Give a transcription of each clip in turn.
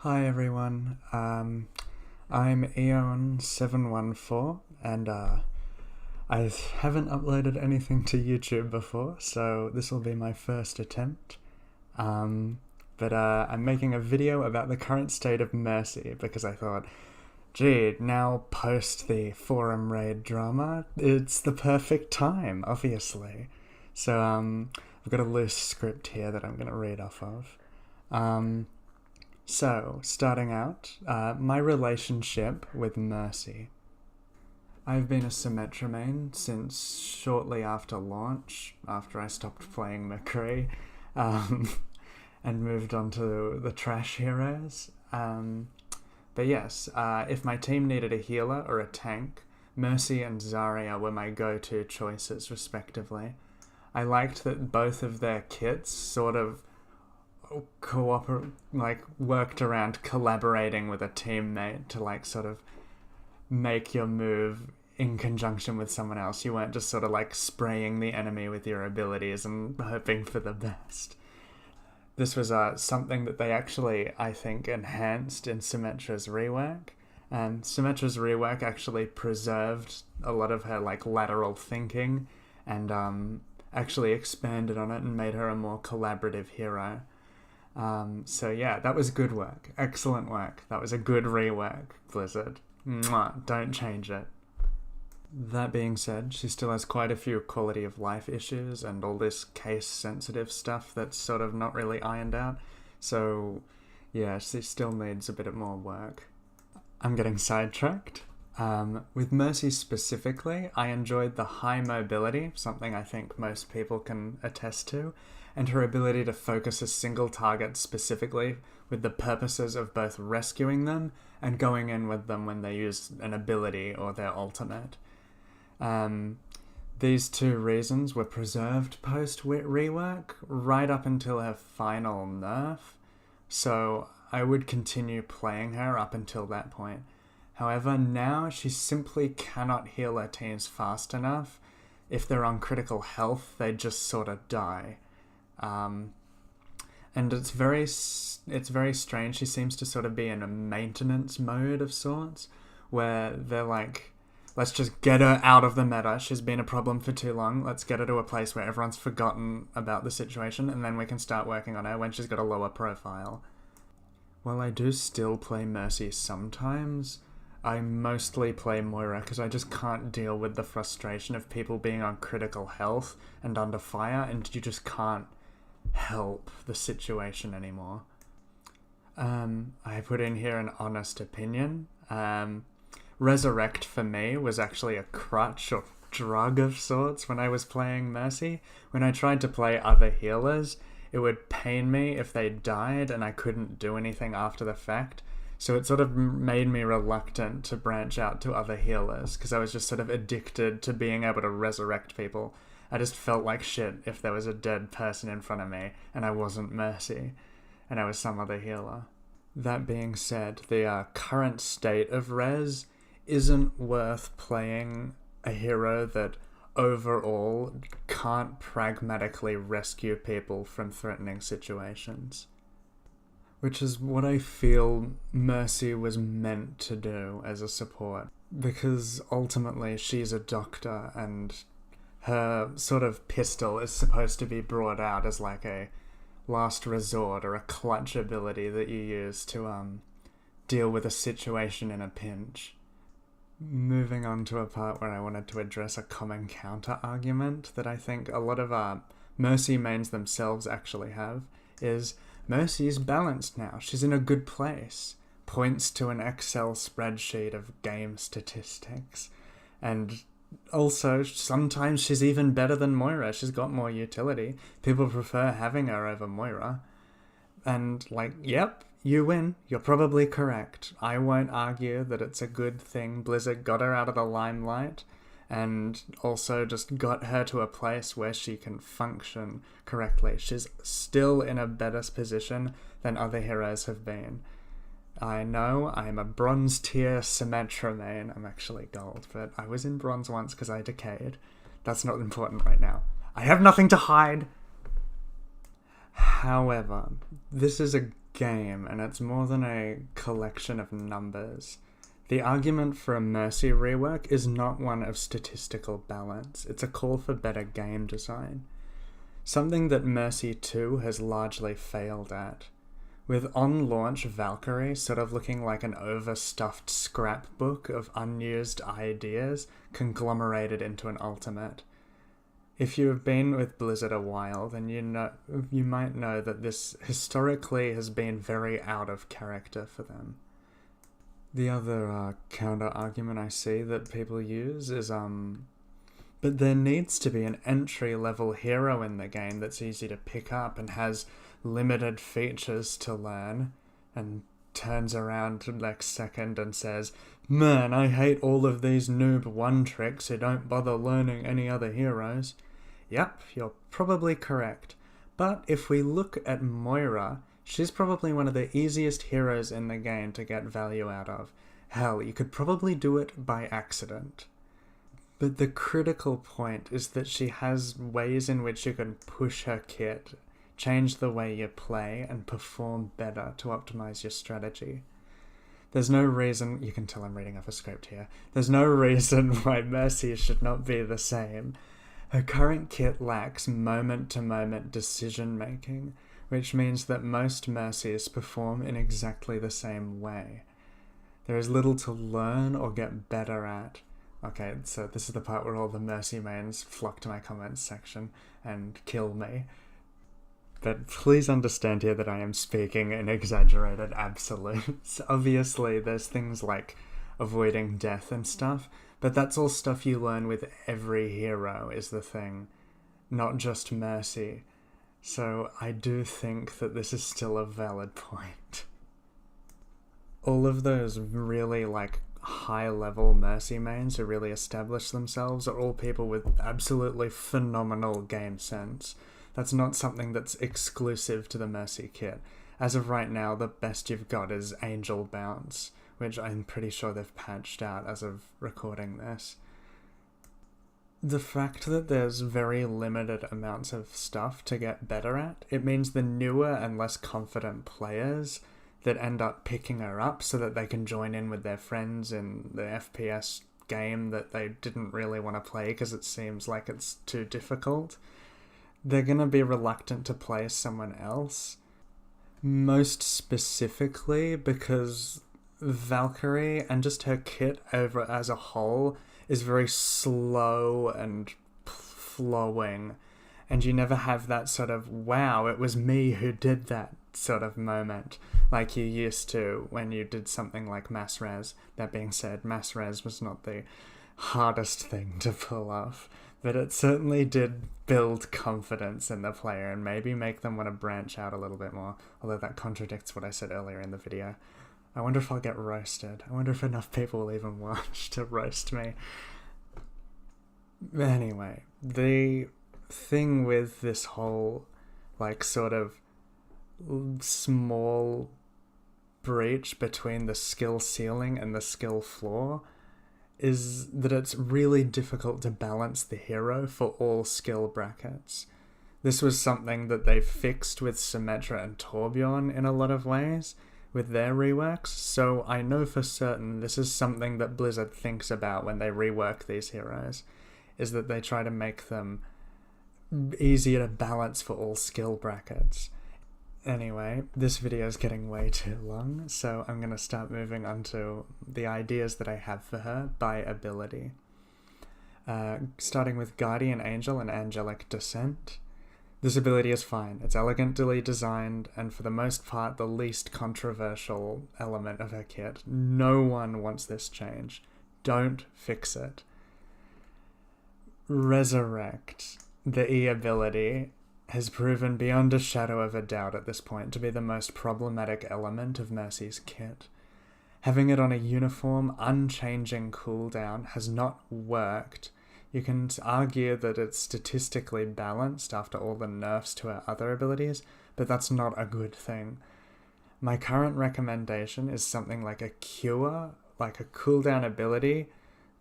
Hi everyone, I'm Eon714 and I haven't uploaded anything to YouTube before, so this will be my first attempt. But I'm making a video about the current state of Mercy because I thought, gee, now post the forum raid drama, it's the perfect time, obviously. So I've got a loose script here that I'm going to read off of. So, starting out, my relationship with Mercy. I've been a Symmetra main since shortly after launch, after I stopped playing McCree, and moved on to the trash heroes. But yes, if my team needed a healer or a tank, Mercy and Zarya were my go-to choices, respectively. I liked that both of their kits sort of worked around collaborating with a teammate to sort of make your move in conjunction with someone else. You weren't just sort of spraying the enemy with your abilities and hoping for the best. This was something that they actually, I think, enhanced in Symmetra's rework. Symmetra's rework actually preserved a lot of her lateral thinking and actually expanded on it and made her a more collaborative hero. So yeah, that was good work. Excellent work. That was a good rework, Blizzard. Mwah, don't change it. That being said, she still has quite a few quality of life issues and all this case-sensitive stuff that's sort of not really ironed out. So yeah, she still needs a bit more work. I'm getting sidetracked. With Mercy specifically, I enjoyed the high mobility, something I think most people can attest to, and her ability to focus a single target specifically with the purposes of both rescuing them and going in with them when they use an ability or their ultimate. These two reasons were preserved post-rework right up until her final nerf, so I would continue playing her up until that point. However, now she simply cannot heal her teams fast enough. If they're on critical health, they just sort of die. And it's very strange. She seems to sort of be in a maintenance mode of sorts, where they're like, let's just get her out of the meta. She's been a problem for too long. Let's get her to a place where everyone's forgotten about the situation, and then we can start working on her when she's got a lower profile. While I do still play Mercy sometimes, I mostly play Moira because I just can't deal with the frustration of people being on critical health and under fire, and you just can't help the situation anymore. I put in here an honest opinion. Resurrect for me was actually a crutch or drug of sorts when I was playing Mercy. When I tried to play other healers, it would pain me if they died and I couldn't do anything after the fact. So it sort of made me reluctant to branch out to other healers because I was just sort of addicted to being able to resurrect people. I just felt like shit if there was a dead person in front of me and I wasn't Mercy and I was some other healer. That being said, the current state of Res isn't worth playing a hero that overall can't pragmatically rescue people from threatening situations. Which is what I feel Mercy was meant to do as a support. Because ultimately she's a doctor and her sort of pistol is supposed to be brought out as like a last resort or a clutch ability that you use to deal with a situation in a pinch. Moving on to a part where I wanted to address a common counter-argument that I think a lot of Mercy mains themselves actually have is Mercy's balanced now. She's in a good place. Points to an Excel spreadsheet of game statistics. And also, sometimes she's even better than Moira. She's got more utility. People prefer having her over Moira. And yep, you win. You're probably correct. I won't argue that it's a good thing Blizzard got her out of the limelight and also just got her to a place where she can function correctly. She's still in a better position than other heroes have been. I know I'm a bronze tier Symmetra main. I'm actually gold, but I was in bronze once because I decayed. That's not important right now. I have nothing to hide. However, this is a game, and it's more than a collection of numbers. The argument for a Mercy rework is not one of statistical balance, it's a call for better game design. Something that Mercy 2 has largely failed at. With on-launch Valkyrie sort of looking like an overstuffed scrapbook of unused ideas conglomerated into an ultimate. If you have been with Blizzard a while, then you might know that this historically has been very out of character for them. The other counter-argument I see that people use is, but there needs to be an entry-level hero in the game that's easy to pick up and has limited features to learn, and turns around next second and says, "Man, I hate all of these noob one-tricks who don't bother learning any other heroes." Yep, you're probably correct. But if we look at Moira, she's probably one of the easiest heroes in the game to get value out of. Hell, you could probably do it by accident. But the critical point is that she has ways in which you can push her kit, change the way you play, and perform better to optimize your strategy. There's no reason, you can tell I'm reading off a script here, there's no reason why Mercy should not be the same. Her current kit lacks moment-to-moment decision-making, which means that most Mercies perform in exactly the same way. There is little to learn or get better at. Okay, so this is the part where all the Mercy mains flock to my comments section and kill me. But please understand here that I am speaking in exaggerated absolutes. Obviously, there's things like avoiding death and stuff, but that's all stuff you learn with every hero is the thing, not just Mercy. So I do think that this is still a valid point. All of those really high-level Mercy mains who really establish themselves are all people with absolutely phenomenal game sense. That's not something that's exclusive to the Mercy kit. As of right now, the best you've got is Angel Bounce, which I'm pretty sure they've patched out as of recording this. The fact that there's very limited amounts of stuff to get better at, it means the newer and less confident players that end up picking her up so that they can join in with their friends in the FPS game that they didn't really want to play because it seems like it's too difficult, they're going to be reluctant to play someone else. Most specifically because Valkyrie and just her kit over as a whole is very slow and flowing, and you never have that sort of, wow, it was me who did that sort of moment like you used to when you did something like mass res. That being said, mass res was not the hardest thing to pull off, but it certainly did build confidence in the player and maybe make them want to branch out a little bit more, although that contradicts what I said earlier in the video. I wonder if I'll get roasted. I wonder if enough people will even watch to roast me. Anyway, the thing with this whole sort of small breach between the skill ceiling and the skill floor is that it's really difficult to balance the hero for all skill brackets. This was something that they fixed with Symmetra and Torbjorn in a lot of ways with their reworks, so I know for certain this is something that Blizzard thinks about when they rework these heroes, is that they try to make them easier to balance for all skill brackets. Anyway, this video is getting way too long, so I'm going to start moving on to the ideas that I have for her by ability. Starting with Guardian Angel and Angelic Descent. This ability is fine. It's elegantly designed, and for the most part, the least controversial element of her kit. No one wants this change. Don't fix it. Resurrect, the E ability, has proven beyond a shadow of a doubt at this point to be the most problematic element of Mercy's kit. Having it on a uniform, unchanging cooldown has not worked. You can argue that it's statistically balanced after all the nerfs to her other abilities, but that's not a good thing. My current recommendation is something like a cure, like a cooldown ability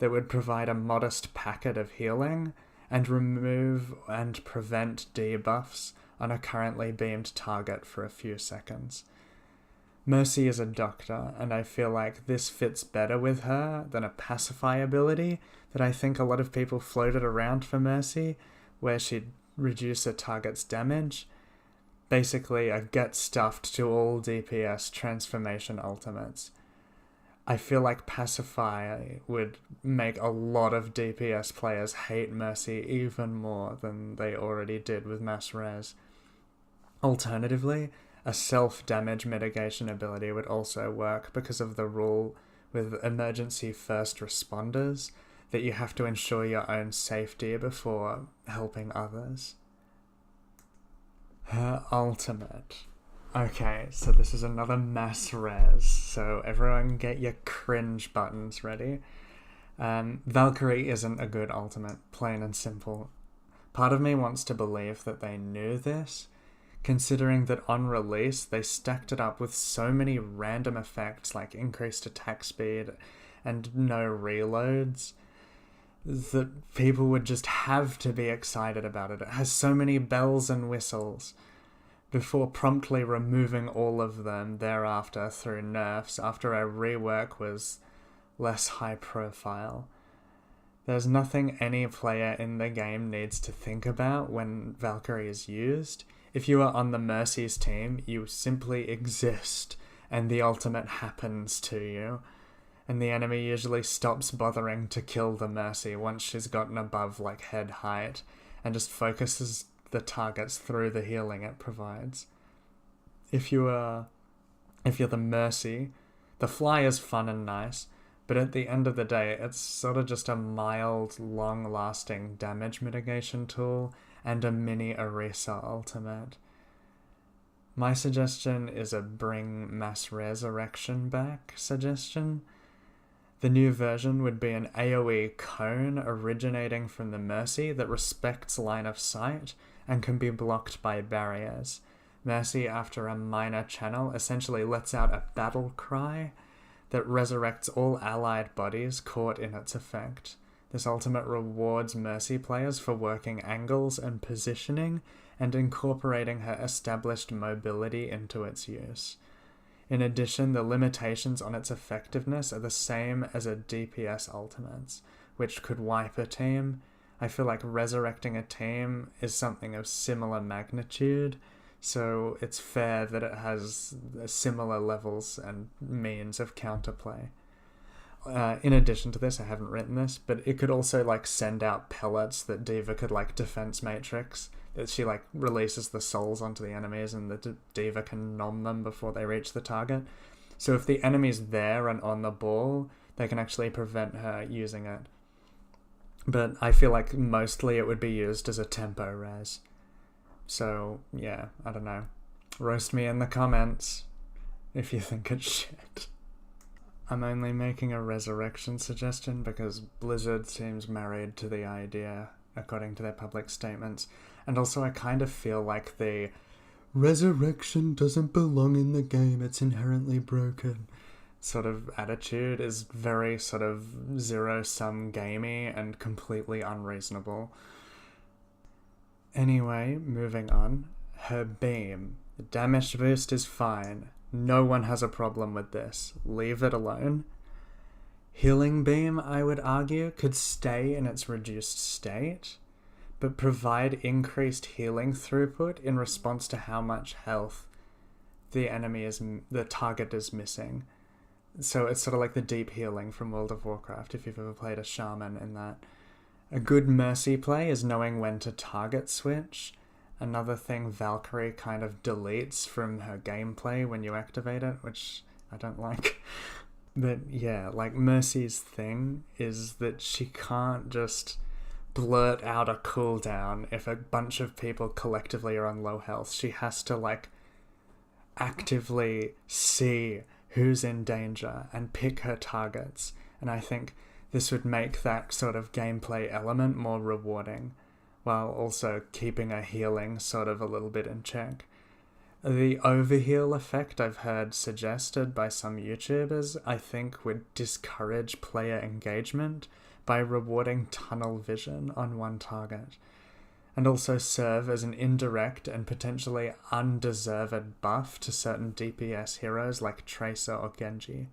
that would provide a modest packet of healing and remove and prevent debuffs on a currently beamed target for a few seconds. Mercy is a doctor, and I feel like this fits better with her than a pacify ability that I think a lot of people floated around for Mercy, where she'd reduce a target's damage. Basically, a get stuffed to all DPS transformation ultimates. I feel like Pacify would make a lot of DPS players hate Mercy even more than they already did with Mass Res. Alternatively, a self-damage mitigation ability would also work because of the rule with emergency first responders that you have to ensure your own safety before helping others. Her ultimate. Okay, so this is another mass res, so everyone get your cringe buttons ready. Valkyrie isn't a good ultimate, plain and simple. Part of me wants to believe that they knew this, considering that on release they stacked it up with so many random effects like increased attack speed and no reloads, that people would just have to be excited about it. It has so many bells and whistles, before promptly removing all of them thereafter through nerfs after a rework was less high profile. There's nothing any player in the game needs to think about when Valkyrie is used. If you are on the Mercy's team, you simply exist, and the ultimate happens to you. And the enemy usually stops bothering to kill the Mercy once she's gotten above like head height, and just focuses the targets through the healing it provides. If you're the Mercy, the fly is fun and nice, but at the end of the day, it's sort of just a mild, long-lasting damage mitigation tool and a mini Orisa ultimate. My suggestion is a bring Mass Resurrection back suggestion. The new version would be an AoE cone originating from the Mercy that respects line of sight and can be blocked by barriers. Mercy, after a minor channel, essentially lets out a battle cry that resurrects all allied bodies caught in its effect. This ultimate rewards Mercy players for working angles and positioning and incorporating her established mobility into its use. In addition, the limitations on its effectiveness are the same as a DPS ultimates, which could wipe a team. I feel like resurrecting a team is something of similar magnitude, so it's fair that it has similar levels and means of counterplay. In addition to this, I haven't written this, but it could also like send out pellets that D.Va could like defense matrix, that she like releases the souls onto the enemies and the D.Va can nom them before they reach the target. So if the enemy's there and on the ball, they can actually prevent her using it. But I feel like mostly it would be used as a tempo res. So yeah, I don't know. Roast me in the comments if you think it's shit. I'm only making a resurrection suggestion because Blizzard seems married to the idea, according to their public statements. And also I kind of feel like the resurrection doesn't belong in the game, it's inherently broken sort of attitude is very sort of zero-sum gamey and completely unreasonable. Anyway, moving on. Her beam. The damage boost is fine. No one has a problem with this. Leave it alone. Healing beam, I would argue, could stay in its reduced state, but provide increased healing throughput in response to how much health the target is missing. So it's sort of like the deep healing from World of Warcraft, if you've ever played a shaman in that. A good Mercy play is knowing when to target switch. Another thing Valkyrie kind of deletes from her gameplay when you activate it, which I don't like. But yeah, like Mercy's thing is that she can't just blurt out a cooldown if a bunch of people collectively are on low health. She has to like actively see who's in danger and pick her targets. And I think this would make that sort of gameplay element more rewarding, while also keeping her healing sort of a little bit in check. The overheal effect I've heard suggested by some YouTubers, I think would discourage player engagement by rewarding tunnel vision on one target. and also serve as an indirect and potentially undeserved buff to certain DPS heroes like Tracer or Genji.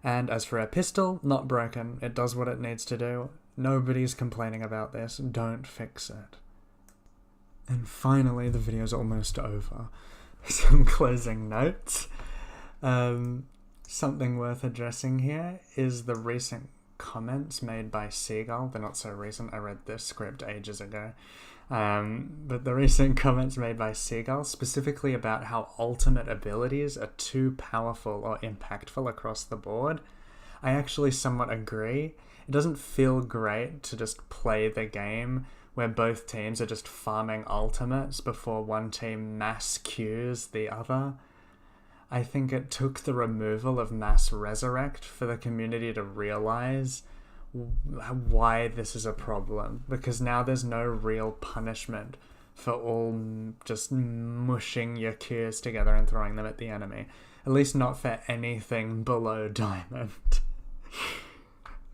And as for our pistol, not broken. It does what it needs to do. Nobody's complaining about this. Don't fix it. And finally, the video's almost over. Some closing notes. Something worth addressing here is the recent comments made by Seagull. They're not so recent. I read this script ages ago. But the recent comments made by Seagull, specifically about how ultimate abilities are too powerful or impactful across the board, I actually somewhat agree. It doesn't feel great to just play the game where both teams are just farming ultimates before one team mass Qs the other. I think it took the removal of mass resurrect for the community to realize why this is a problem, because now there's no real punishment for all just mushing your Qs together and throwing them at the enemy. At least not for anything below diamond.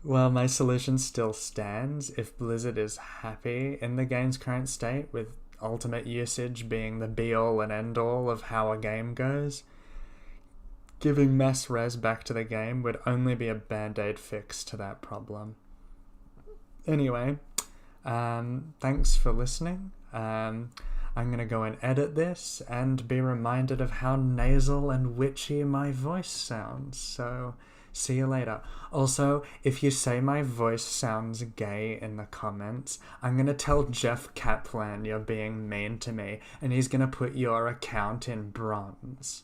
Well, my solution still stands if Blizzard is happy in the game's current state, with ultimate usage being the be-all and end-all of how a game goes. Giving mass res back to the game would only be a band-aid fix to that problem. Anyway, thanks for listening. I'm going to go and edit this and be reminded of how nasal and witchy my voice sounds. So, see you later. Also, if you say my voice sounds gay in the comments, I'm going to tell Jeff Kaplan you're being mean to me, and he's going to put your account in bronze.